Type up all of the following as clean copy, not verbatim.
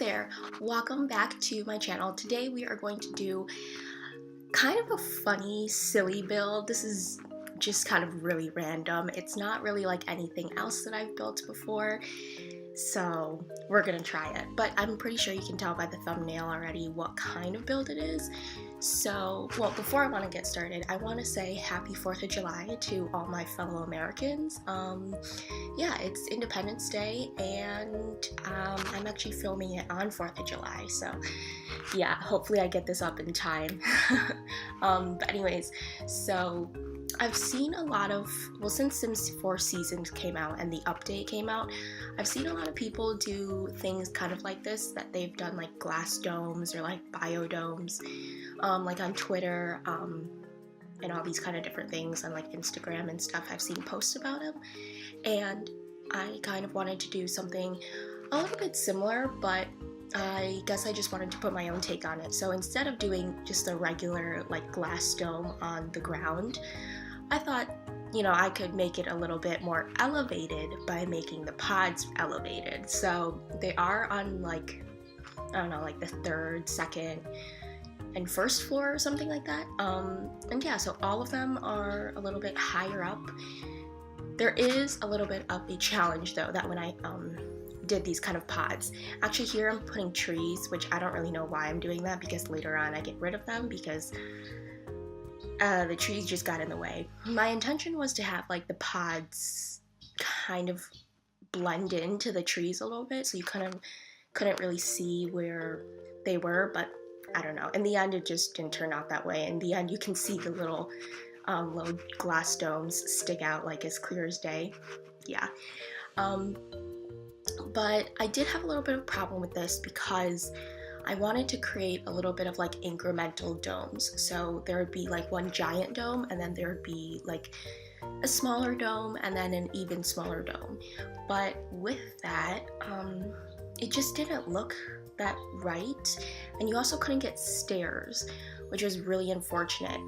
there, welcome back to my channel. Today we are going to do kind of a funny, silly build. This is just kind of really random. It's not really like anything else that I've built before, so we're gonna try it. But I'm pretty sure you can tell by the thumbnail already what kind of build it is. So, well, before I want to get started, I want to say happy 4th of July to all my fellow Americans. Yeah, it's Independence Day, and I'm actually filming it on 4th of July, so yeah, hopefully I get this up in time. But anyways, so I've seen a lot of, well, since Sims 4 Seasons came out and the update came out, I've seen a lot of people do things kind of like this, that they've done like glass domes or like biodomes, like on Twitter, and all these kind of different things on like Instagram and stuff. I've seen posts about them, and I kind of wanted to do something a little bit similar, but I guess I just wanted to put my own take on it. So instead of doing just a regular like glass dome on the ground, I thought, you know, I could make it a little bit more elevated by making the pods elevated. So they are on like, I don't know, like the 3rd, 2nd, and 1st floor or something like that. And yeah, so all of them are a little bit higher up. There is a little bit of a challenge though, that when I did these kind of pods. Actually here I'm putting trees, which I don't really know why I'm doing that, because later on I get rid of them because the trees just got in the way. My intention was to have like the pods kind of blend into the trees a little bit, so you kind of couldn't really see where they were, but I don't know. In the end, it just didn't turn out that way. In the end, you can see the little glass domes stick out like as clear as day. Yeah. But I did have a little bit of a problem with this because I wanted to create a little bit of like incremental domes. So there would be like one giant dome, and then there would be like a smaller dome, and then an even smaller dome. But with that, it just didn't look that right. And you also couldn't get stairs, which was really unfortunate,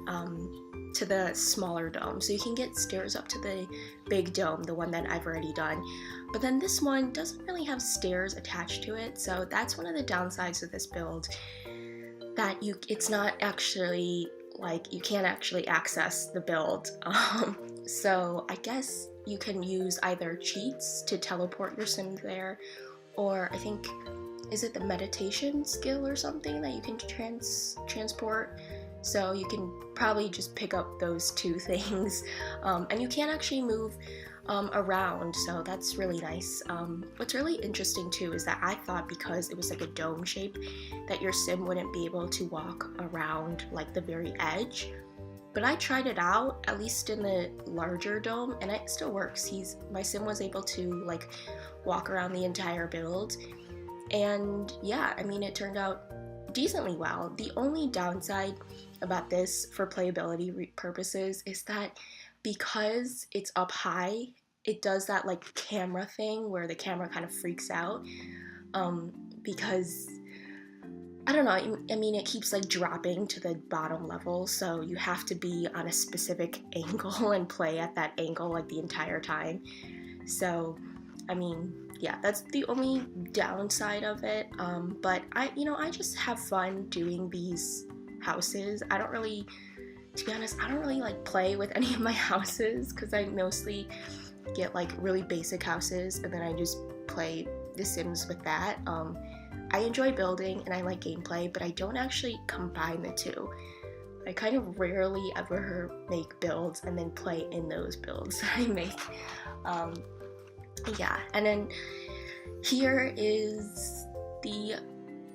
to the smaller dome. So you can get stairs up to the big dome, the one that I've already done. But then this one doesn't really have stairs attached to it, so that's one of the downsides of this build, that it's not actually, like, you can't actually access the build. So I guess you can use either cheats to teleport your Sims there, or I think, is it the meditation skill or something that you can transport? So you can probably just pick up those two things, and you can actually move around, so that's really nice. What's really interesting too is that I thought because it was like a dome shape that your Sim wouldn't be able to walk around like the very edge, but I tried it out, at least in the larger dome, and it still works. My Sim was able to like walk around the entire build, and yeah, I mean, it turned out decently well. The only downside about this for playability purposes is that because it's up high, it does that like camera thing where the camera kind of freaks out, because I don't know, I mean, it keeps like dropping to the bottom level, so you have to be on a specific angle and play at that angle like the entire time. So I mean, yeah, that's the only downside of it. But I just have fun doing these houses. I don't really, to be honest, I don't really like play with any of my houses because I mostly get like really basic houses, and then I just play The Sims with that. I enjoy building and I like gameplay, but I don't actually combine the two. I kind of rarely ever make builds and then play in those builds that I make. Yeah, and then here is the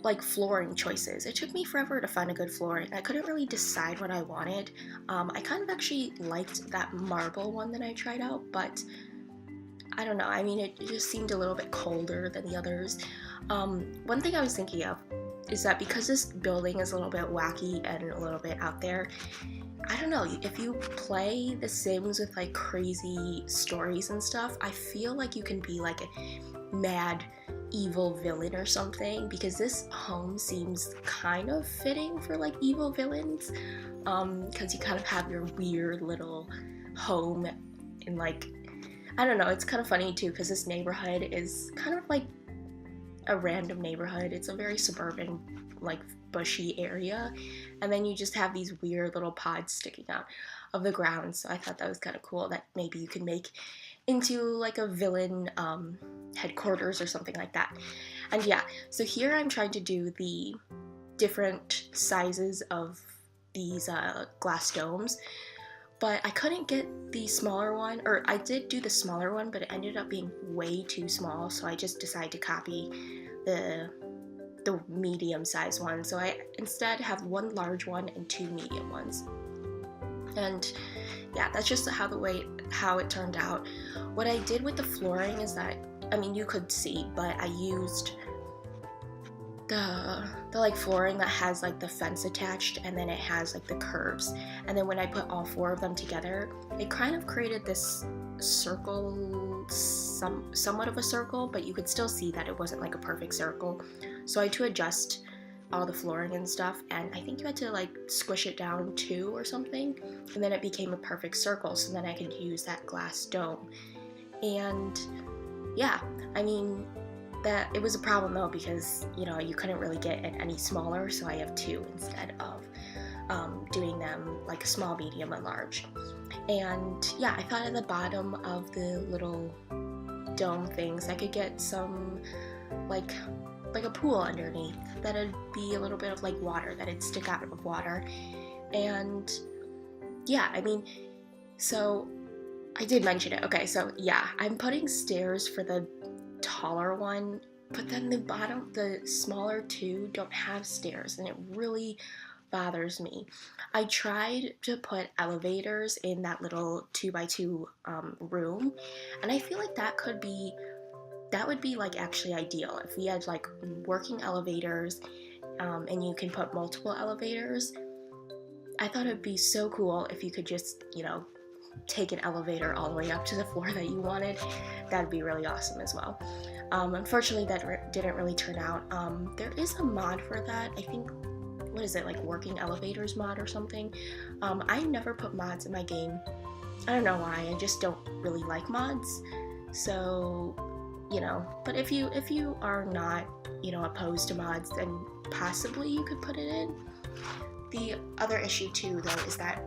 like flooring choices. It took me forever to find a good flooring. I couldn't really decide what I wanted. I kind of actually liked that marble one that I tried out, but I don't know, I mean, it just seemed a little bit colder than the others. One thing I was thinking of is that because this building is a little bit wacky and a little bit out there, I don't know, if you play The Sims with like crazy stories and stuff, I feel like you can be like a mad evil villain or something, because this home seems kind of fitting for like evil villains, because you kind of have your weird little home in like, I don't know, it's kind of funny too, because this neighborhood is kind of like a random neighborhood. It's a very suburban, like bushy area, and then you just have these weird little pods sticking out of the ground. So I thought that was kind of cool that maybe you can make into like a villain headquarters or something like that. And yeah, so here I'm trying to do the different sizes of these glass domes, but I couldn't get the smaller one, or I did do the smaller one, but it ended up being way too small, so I just decided to copy the medium size one. So I instead have one large one and two medium ones. And yeah, that's just how it turned out. What I did with the flooring is that, I mean, you could see, but I used the like flooring that has like the fence attached, and then it has like the curves, and then when I put all four of them together, it kind of created this circle, somewhat of a circle, but you could still see that it wasn't like a perfect circle. So I had to adjust all the flooring and stuff, and I think you had to like squish it down too or something, and then it became a perfect circle, so then I could use that glass dome. And yeah, I mean, that it was a problem though, because you know, you couldn't really get it any smaller, so I have two instead of doing them like small, medium, and large. And yeah, I thought at the bottom of the little dome things I could get some like a pool underneath that'd be a little bit of like water, that'd stick out of water. And yeah, I mean, so I did mention it. Okay, so yeah, I'm putting stairs for the taller one, but then the smaller two don't have stairs, and it really bothers me. I tried to put elevators in that little 2x2 room, and I feel like that would be like actually ideal if we had like working elevators, and you can put multiple elevators. I thought it would be so cool if you could just, you know, take an elevator all the way up to the floor that you wanted. That'd be really awesome as well. Unfortunately, that didn't really turn out. There is a mod for that. I think, what is it, like working elevators mod or something? I never put mods in my game. I don't know why. I just don't really like mods. So, you know, but if you are not, you know, opposed to mods, then possibly you could put it in. The other issue too, though, is that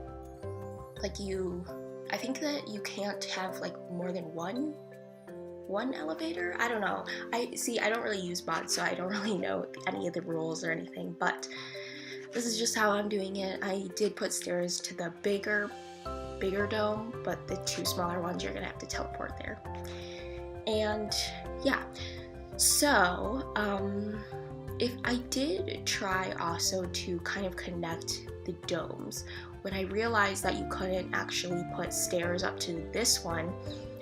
like I think that you can't have like more than one elevator. I don't know. I don't really use mods, so I don't really know any of the rules or anything, but this is just how I'm doing it. I did put stairs to the bigger dome, but the two smaller ones you're gonna have to teleport there. And yeah, so if I did try also to kind of connect the domes, when I realized that you couldn't actually put stairs up to this one,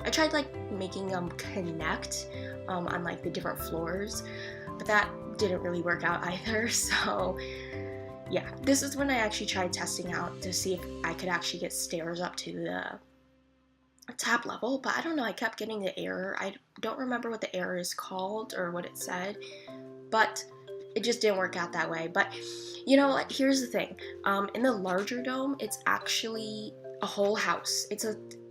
I tried like making them connect on like the different floors, but that didn't really work out either. So yeah, this is when I actually tried testing out to see if I could actually get stairs up to the top level, but I don't know, I kept getting the error. I don't remember what the error is called or what it said, but it just didn't work out that way. But you know what, here's the thing, in the larger dome, it's actually a whole house.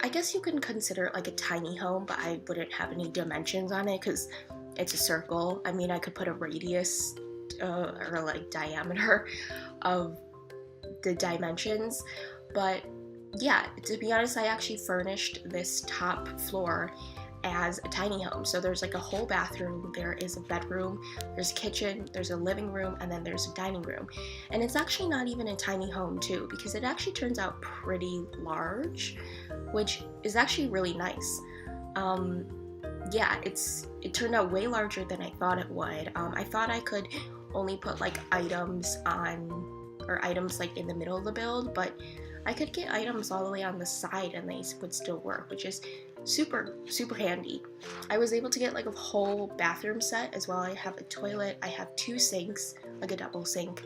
I guess you can consider it like a tiny home, but I wouldn't have any dimensions on it because it's a circle. I mean, I could put a radius or like diameter of the dimensions, but yeah, to be honest, I actually furnished this top floor as a tiny home. So there's like a whole bathroom, there is a bedroom, there's a kitchen, there's a living room, and then there's a dining room. And it's actually not even a tiny home too, because it actually turns out pretty large, which is actually really nice. Yeah, it turned out way larger than I thought it would. I thought I could only put like items like in the middle of the build, but I could get items all the way on the side and they would still work, which is super, super handy. I was able to get like a whole bathroom set as well. I have a toilet, I have two sinks, like a double sink.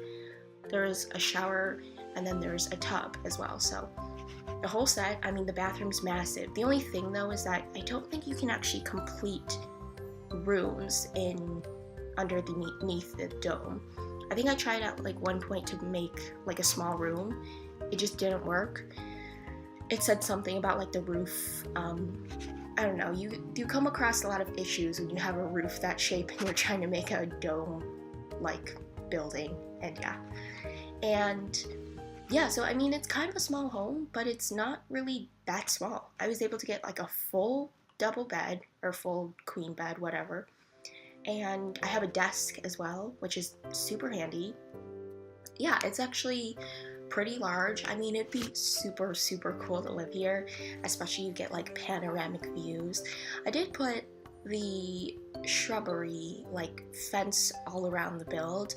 There's a shower, and then there's a tub as well. So the whole set, I mean, the bathroom's massive. The only thing though is that I don't think you can actually complete rooms underneath the dome. I think I tried at like one point to make like a small room. It just didn't work. It said something about like the roof I don't know, you come across a lot of issues when you have a roof that shape and you're trying to make a dome like building, and yeah, so I mean, it's kind of a small home, but it's not really that small. I was able to get like a full double bed or full queen bed, whatever, and I have a desk as well, which is super handy. Yeah, it's actually pretty large. I mean, it'd be super, super cool to live here, especially you get like panoramic views. I did put the shrubbery like fence all around the build.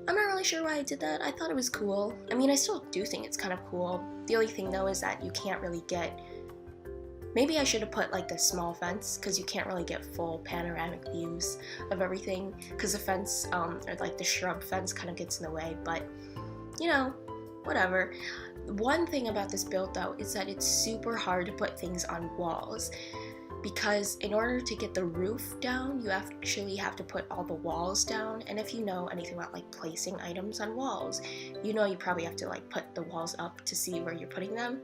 I'm not really sure why I did that. I thought it was cool. I mean, I still do think it's kind of cool. The only thing though is that you can't really get, maybe I should have put like the small fence, because you can't really get full panoramic views of everything, because the fence, or like the shrub fence kind of gets in the way, but you know, whatever. One thing about this build though is that it's super hard to put things on walls, because in order to get the roof down, you actually have to put all the walls down. And if you know anything about like placing items on walls, you know you probably have to like put the walls up to see where you're putting them.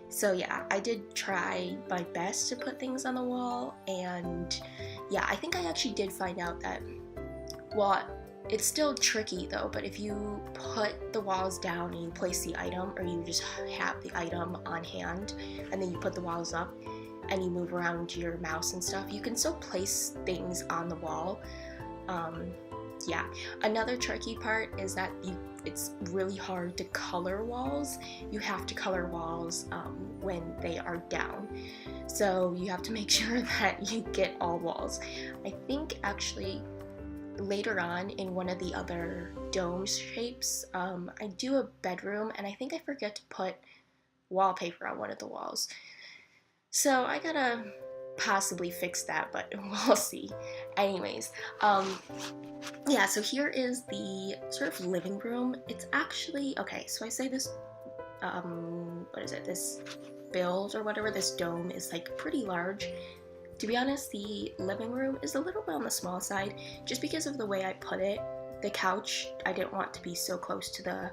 So yeah, I did try my best to put things on the wall, and yeah, I think I actually did find out that, well, it's still tricky though, but if you put the walls down and you place the item, or you just have the item on hand and then you put the walls up and you move around your mouse and stuff, you can still place things on the wall. Yeah, another tricky part is that it's really hard to color walls. You have to color walls when they are down. So you have to make sure that you get all walls. I think actually later on in one of the other dome shapes, I do a bedroom and I think I forget to put wallpaper on one of the walls. So I gotta possibly fix that, but we'll see. Anyways, yeah, so here is the sort of living room. It's actually, okay, so I say this, what is it, this build or whatever, this dome is like pretty large. To be honest, the living room is a little bit on the small side, just because of the way I put it. The couch, I didn't want to be so close to the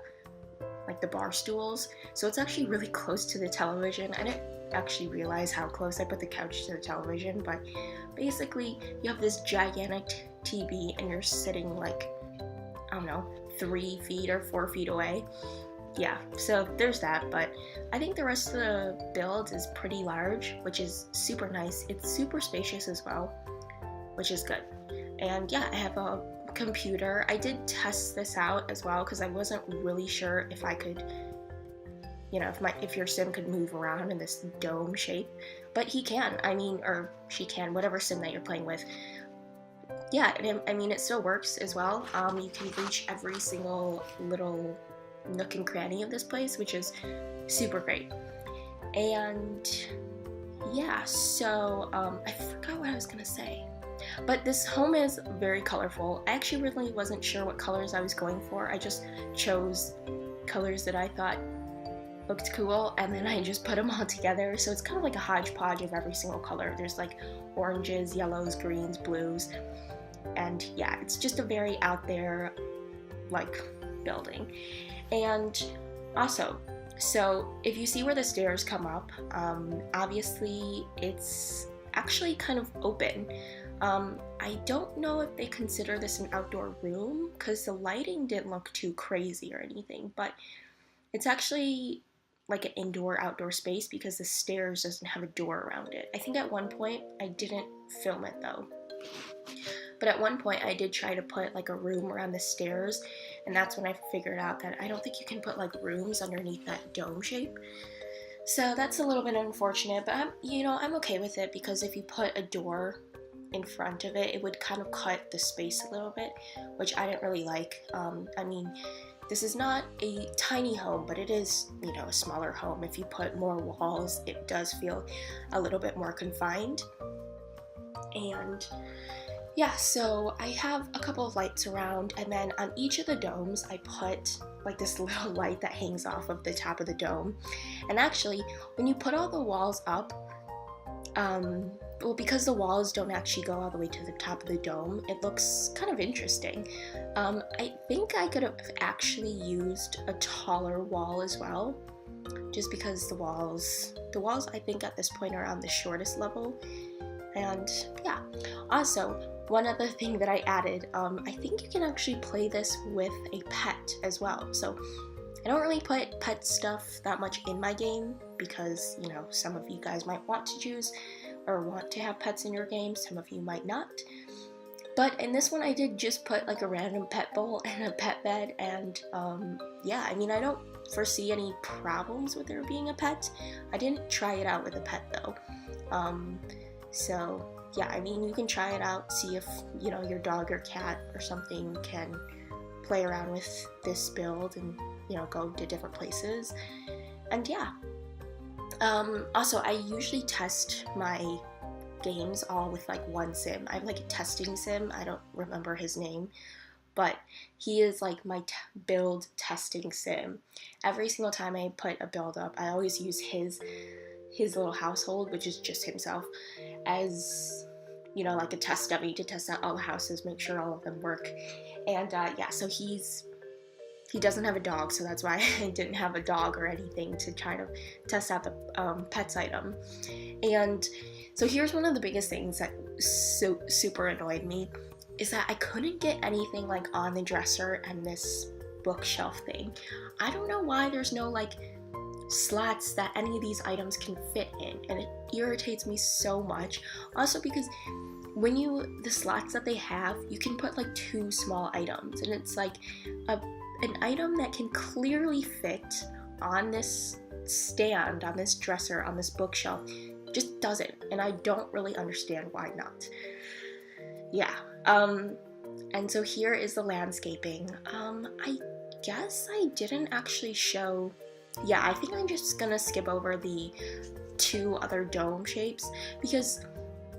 bar stools, so it's actually really close to the television. I didn't actually realize how close I put the couch to the television, but basically you have this gigantic TV and you're sitting like, I don't know, 3 feet or 4 feet away. Yeah, so there's that, but I think the rest of the build is pretty large, which is super nice. It's super spacious as well, which is good. And yeah, I have a computer. I did test this out as well because I wasn't really sure if I could, you know, if your sim could move around in this dome shape, but he can. I mean, or she can, whatever sim that you're playing with. Yeah, and I mean, it still works as well. You can reach every single little nook and cranny of this place, which is super great. And yeah, so I forgot what I was gonna say. But this home is very colorful. I actually really wasn't sure what colors I was going for. I just chose colors that I thought looked cool, and then I just put them all together. So it's kind of like a hodgepodge of every single color. There's like oranges, yellows, greens, blues, and yeah, it's just a very out there like building. And also, so if you see where the stairs come up, obviously it's actually kind of open. I don't know if they consider this an outdoor room because the lighting didn't look too crazy or anything, but it's actually like an indoor-outdoor space because the stairs doesn't have a door around it. I think at one point, I didn't film it though, but at one point I did try to put like a room around the stairs, and that's when I figured out that I don't think you can put like rooms underneath that dome shape. So that's a little bit unfortunate, but I'm okay with it because if you put a door in front of it, it would kind of cut the space a little bit, which I didn't really like. I mean, this is not a tiny home, but it is, a smaller home. If you put more walls, it does feel a little bit more confined. And yeah, so I have a couple of lights around, and then on each of the domes, I put like this little light that hangs off of the top of the dome. And actually, when you put all the walls up, well, because the walls don't actually go all the way to the top of the dome, it looks kind of interesting. I think I could have actually used a taller wall as well, just because the walls I think at this point are on the shortest level. And yeah, also one other thing that I added, I think you can actually play this with a pet as well. So I don't really put pet stuff that much in my game because, you know, some of you guys might want to choose or want to have pets in your game, some of you might not. But in this one I did just put like a random pet bowl and a pet bed, and yeah, I mean, I don't foresee any problems with there being a pet. I didn't try it out with a pet though. So yeah, I mean, you can try it out, see if, you know, your dog or cat or something can play around with this build and, you know, go to different places. And yeah, also I usually test my games all with like one sim. I have like a testing sim, I don't remember his name, but he is like my build testing sim. Every single time I put a build up, I always use his little household, which is just himself, as, you know, like a test dummy to test out all the houses, make sure all of them work. And yeah, so he doesn't have a dog, so that's why I didn't have a dog or anything to try to test out the pets item. And so here's one of the biggest things that super annoyed me, is that I couldn't get anything like on the dresser and this bookshelf thing. I don't know why there's no like slats that any of these items can fit in, and it irritates me so much. Also because when the slots that they have, you can put like 2 small items, and it's like an item that can clearly fit on this stand, on this dresser, on this bookshelf, just doesn't, and I don't really understand why not. Yeah, and so here is the landscaping. I guess I didn't actually show, yeah, I think I'm just gonna skip over the 2 other dome shapes because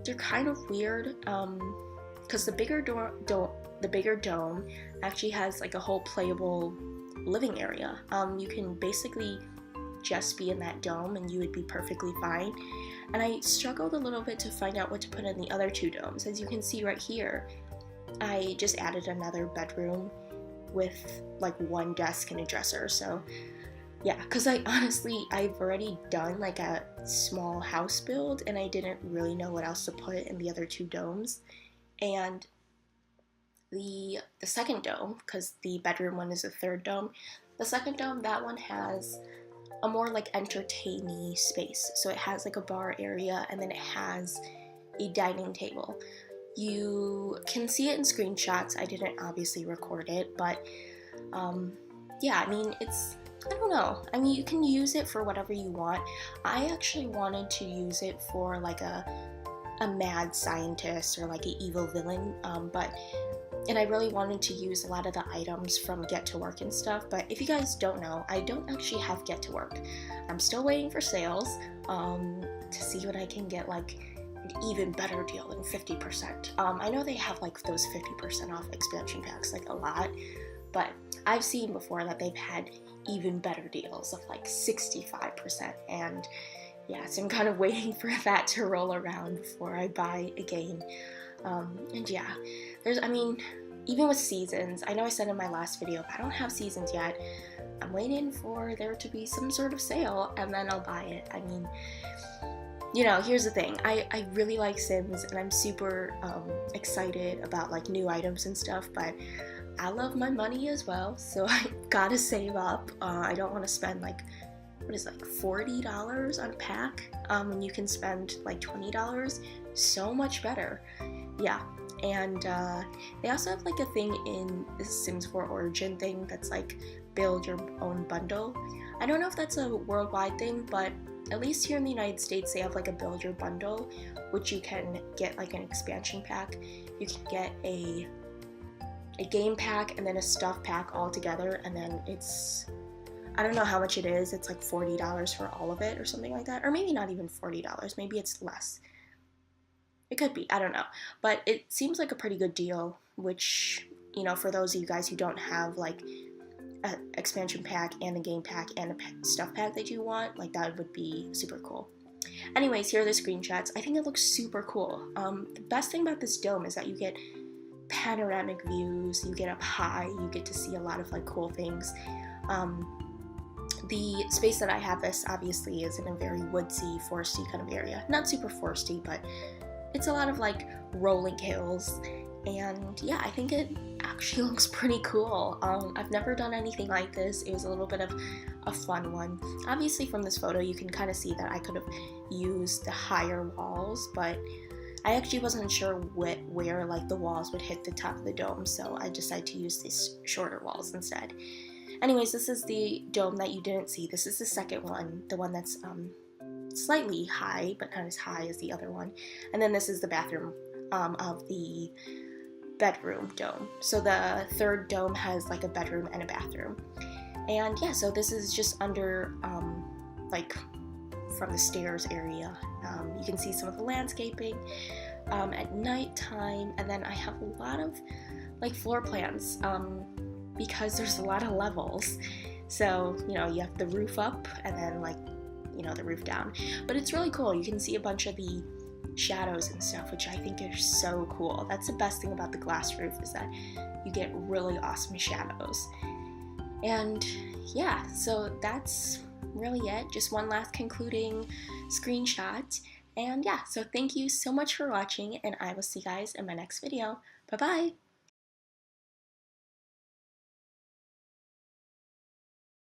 they're kind of weird, because the bigger dome actually has like a whole playable living area. You can basically just be in that dome and you would be perfectly fine. And I struggled a little bit to find out what to put in the other 2 domes. As you can see right here, I just added another bedroom with like 1 desk and a dresser. So yeah, because I've already done like a small house build and I didn't really know what else to put in the other 2 domes. And the second dome, because the bedroom one is the 3rd dome, the second dome, that one has a more like entertaining space. So it has like a bar area and then it has a dining table. You can see it in screenshots. I didn't obviously record it, but yeah, I mean, I don't know. I mean, you can use it for whatever you want. I actually wanted to use it for like a mad scientist or like an evil villain, and I really wanted to use a lot of the items from Get to Work and stuff. But if you guys don't know, I don't actually have Get to Work. I'm still waiting for sales to see what I can get like an even better deal than 50%. I know they have like those 50% off expansion packs like a lot, but I've seen before that they've had even better deals of like 65%, and yeah, so I'm kind of waiting for that to roll around before I buy a game. And yeah, I mean, even with seasons, I know I said in my last video, but I don't have seasons yet. I'm waiting for there to be some sort of sale and then I'll buy it. I mean, you know, here's the thing, I really like Sims and I'm super excited about like new items and stuff, but I love my money as well, so I gotta save up. I don't want to spend like, what is it, like $40 on a pack when you can spend like $20. So much better. Yeah, and they also have like a thing in the Sims 4 Origin thing that's like build your own bundle. I don't know if that's a worldwide thing, but at least here in the United States they have like a build your bundle, which you can get like an expansion pack. You can get a game pack and then a stuff pack all together, and then it's, I don't know how much it is, it's like $40 for all of it or something like that, or maybe not even $40, maybe it's less. It could be, I don't know, but it seems like a pretty good deal, which, you know, for those of you guys who don't have like an expansion pack and a game pack and a stuff pack that you want, like that would be super cool. Anyways, here are the screenshots. I think it looks super cool. The best thing about this dome is that you get panoramic views, you get up high, you get to see a lot of like cool things. the space that I have this obviously is in a very woodsy, foresty kind of area. Not super foresty, but it's a lot of like rolling hills, and yeah, I think it actually looks pretty cool. I've never done anything like this. It was a little bit of a fun one. Obviously from this photo you can kind of see that I could have used the higher walls, but I actually wasn't sure where like the walls would hit the top of the dome, so I decided to use these shorter walls instead. Anyways, this is the dome that you didn't see. This is the second one, the one that's slightly high, but not as high as the other one. And then this is the bathroom of the bedroom dome. So the third dome has like a bedroom and a bathroom. And yeah, so this is just under, like from the stairs area. You can see some of the landscaping at nighttime, and then I have a lot of like floor plans because there's a lot of levels. So, you know, you have the roof up and then like, you know, the roof down. But it's really cool. You can see a bunch of the shadows and stuff, which I think is so cool. That's the best thing about the glass roof, is that you get really awesome shadows. And yeah, so that's really it. Just one last concluding screenshot. And yeah, so thank you so much for watching, and I will see you guys in my next video. Bye bye!